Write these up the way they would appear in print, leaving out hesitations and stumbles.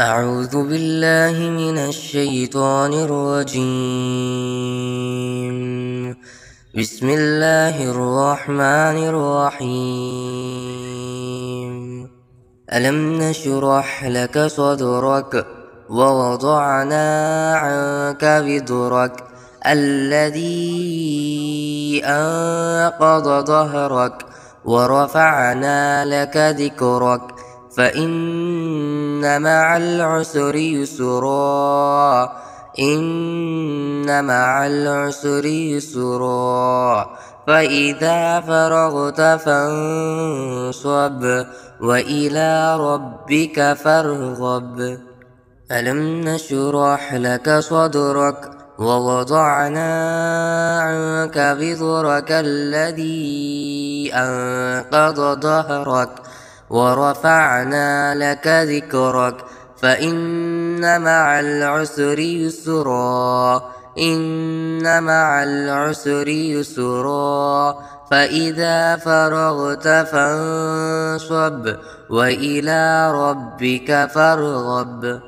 أعوذ بالله من الشيطان الرجيم. بسم الله الرحمن الرحيم. ألم نشرح لك صدرك ووضعنا عنك وزرك الذي أنقض ظهرك ورفعنا لك ذكرك فإن مع العسر يسرا إن مع العسر يسرا فإذا فرغت فانصب وإلى ربك فارغب. ألم نشرح لك صدرك ووضعنا عنك وزرك الذي أنقض ظهرك ورفعنا لك ذكرك فإن مع العسر يسرا إن مع العسر يسرا فإذا فرغت فانصب وإلى ربك فارغب.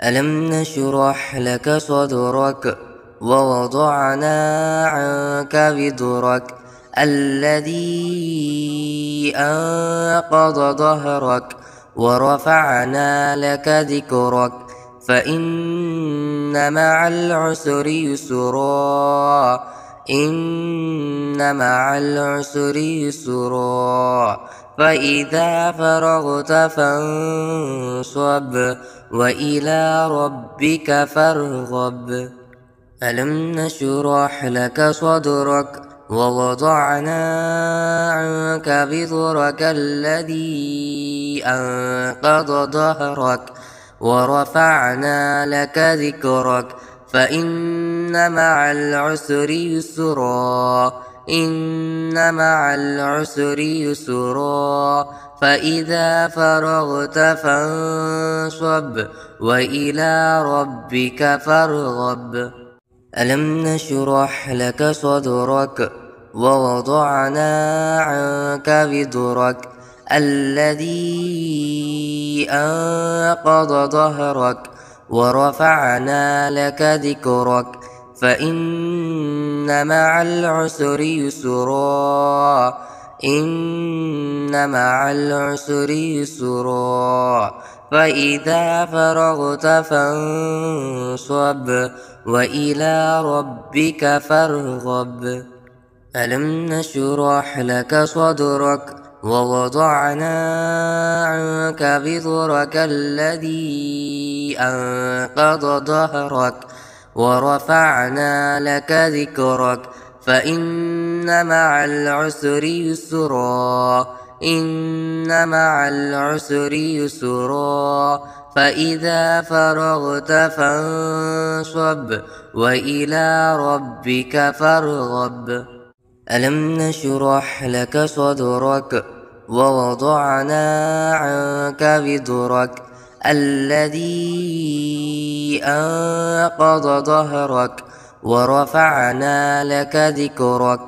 ألم نشرح لك صدرك ووضعنا عنك وزرك الذي أنقض ظهرك ورفعنا لك ذكرك فإن مع العسر يسرا إن مع العسر يسرا فإذا فرغت فانصب وإلى ربك فارغب. ألم نشرح لك صدرك ووضعنا عنك وزرك الذي أنقض ظهرك ورفعنا لك ذكرك فإن مع العسر يسرا إن مع العسر يسرا فإذا فرغت فانصب وإلى ربك فارغب. ألم نشرح لك صدرك ووضعنا عنك وزرك الذي أنقض ظهرك ورفعنا لك ذكرك فإن مع العسر يسرا إن مع العسر يسرا فإذا فرغت فانصب وإلى ربك فارغب. ألم نشرح لك صدرك ووضعنا عنك وزرك الذي أنقض ظهرك ورفعنا لك ذكرك فإن مع العسر يسرا إن مع العسر يسرا فإذا فرغت فانصب وإلى ربك فارغب. ألم نشرح لك صدرك ووضعنا عنك وزرك الذي أنقض ظهرك ورفعنا لك ذكرك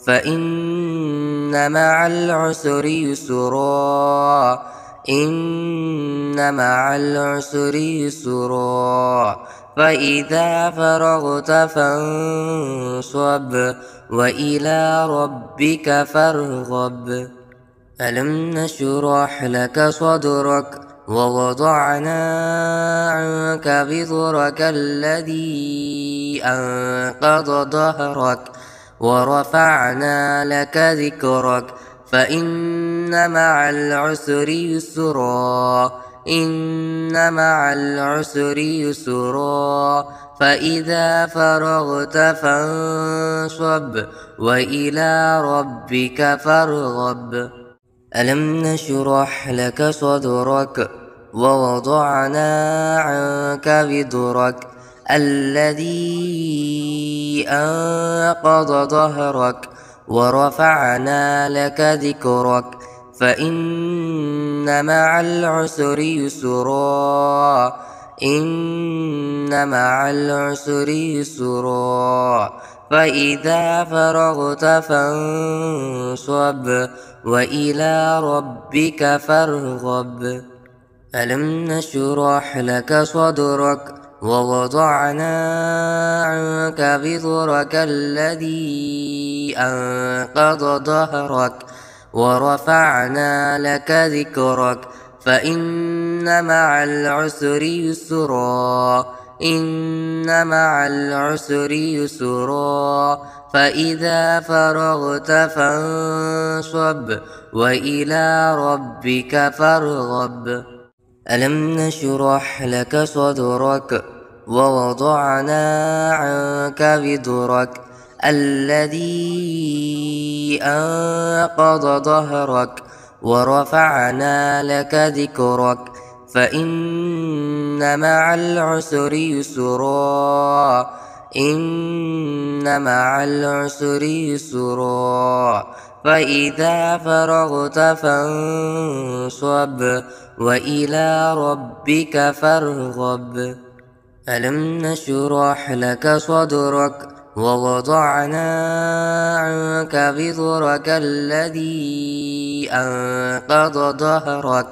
فإن مع العسر يسرا إن مع العسر يسرا فإذا فرغت فانصب وإلى ربك فارغب. ألم نشرح لك صدرك ووضعنا عنك وزرك الذي أنقض ظهرك ورفعنا لك ذكرك فإن مع العسر يسرا إن مع العسر يسرا فإذا فرغت فانصب وإلى ربك فارغب. ألم نشرح لك صدرك ووضعنا عنك وزرك الذي أنقض ظهرك ورفعنا لك ذكرك فإن مع العسر يسرا إن مع العسر يسرا فإذا فرغت فانصب وإلى ربك فارغب. ألم نشرح لك صدرك ووضعنا عنك وزرك الذي أنقض ظهرك ورفعنا لك ذكرك فإن مع العسر يسرا إن مع العسر يسرا فإذا فرغت فانصب وإلى ربك فارغب ألم نشرح لك صدرك ووضعنا عنك وزرك الذي أنقض ظهرك ورفعنا لك ذكرك فإن مع العسر يسرا إن مع العسر يسرا فإذا فرغت فانصب وإلى ربك فارغب ألم نشرح لك صدرك ووضعنا عنك وزرك الذي أنقض ظهرك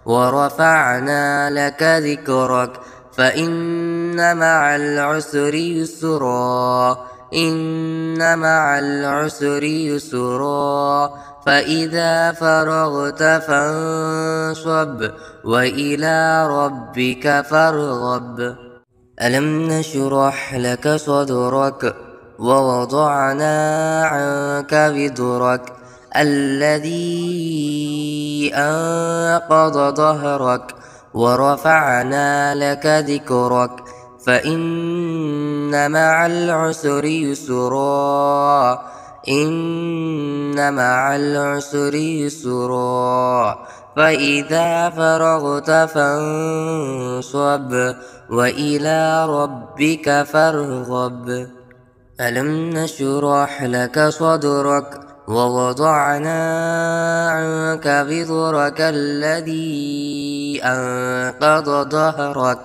ورفعنا لك ذكرك فإن مع العسر يسرا إن مع العسر يسرا فإذا فرغت فانصب وإلى ربك فارغب ألم نشرح لك صدرك ووضعنا عنك وزرك الذي أنقض ظهرك ورفعنا لك ذكرك فإن مع العسر يسرا إن مع العسر يسرا فإذا فرغت فانصب وإلى ربك فارغب ألم نشرح لك صدرك ووضعنا عنك وزرك الذي أنقض ظهرك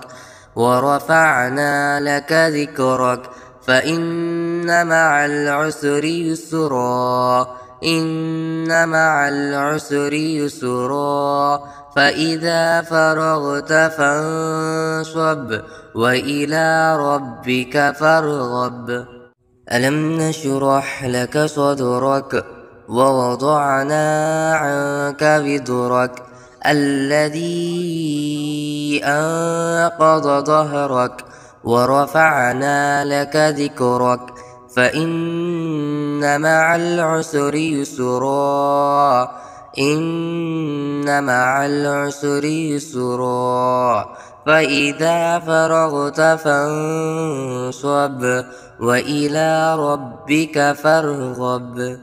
ورفعنا لك ذكرك فإن مع العسر يسرا إن مع العسر يسرا فإذا فرغت فانصب وإلى ربك فارغب ألم نشرح لك صدرك ووضعنا عنك وزرك الذي أنقض ظهرك ورفعنا لك ذكرك فإن مع العسر يسرا إن مع العسر يسرا فإذا فرغت فانصب وإلى ربك فارغب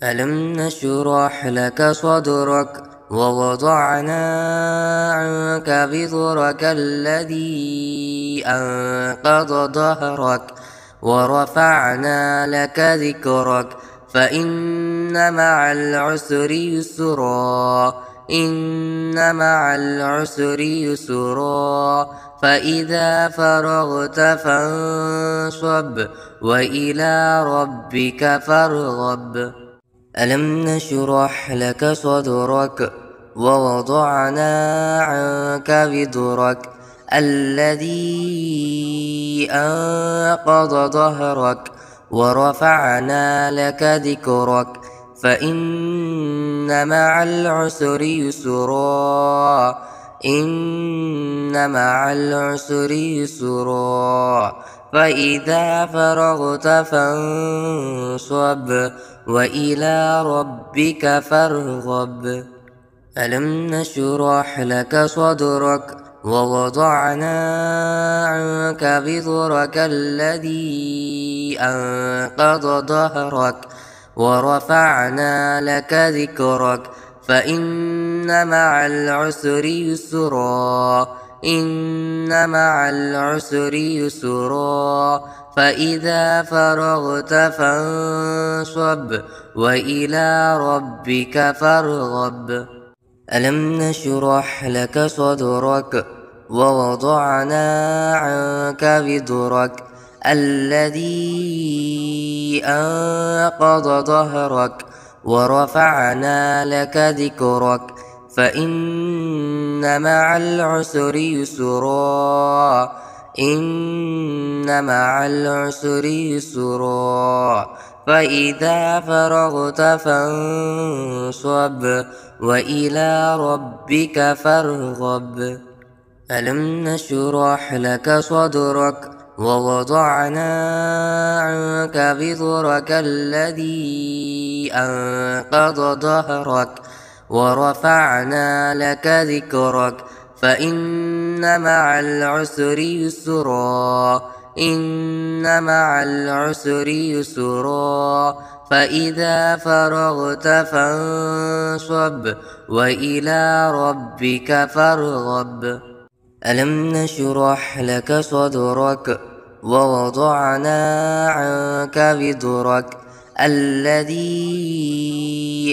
ألم نشرح لك صدرك ووضعنا عنك وزرك الذي أنقض ظهرك ورفعنا لك ذكرك فإن مع العسر يسرا إن مع العسر يسرا فإذا فرغت فانصب وإلى ربك فارغب ألم نشرح لك صدرك ووضعنا عنك وزرك الذي أنقض ظهرك ورفعنا لك ذكرك فإن مع العسر يسرا إن مع العسر يسرا فإذا فرغت فانصب وإلى ربك فارغب ألم نشرح لك صدرك ووضعنا عنك وزرك الذي أنقض ظهرك ورفعنا لك ذكرك فإن مع العسر يسرا إن مع العسر يسرا فإذا فرغت فانصب وإلى ربك فارغب ألم نشرح لك صدرك ووضعنا عنك وزرك الذي أنقض ظهرك ورفعنا لك ذكرك فإن مع العسر يسرا إن مع العسر يسرا فإذا فرغت فانصب وإلى ربك فارغب ألم نشرح لك صدرك ووضعنا عنك وزرك الذي أنقض ظهرك ورفعنا لك ذكرك فإن مع العسر يسرا إن مع العسر يسرا فإذا فرغت فانصب وإلى ربك فارغب ألم نشرح لك صدرك ووضعنا عنك وزرك الذي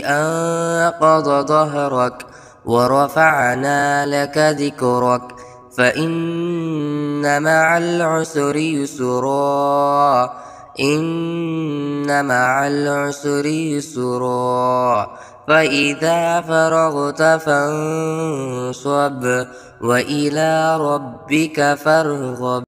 أنقض ظهرك ورفعنا لك ذكرك فإن مع العسر يسرا إن مع العسر يسرا فإذا فرغت فانصب وإلى ربك فارغب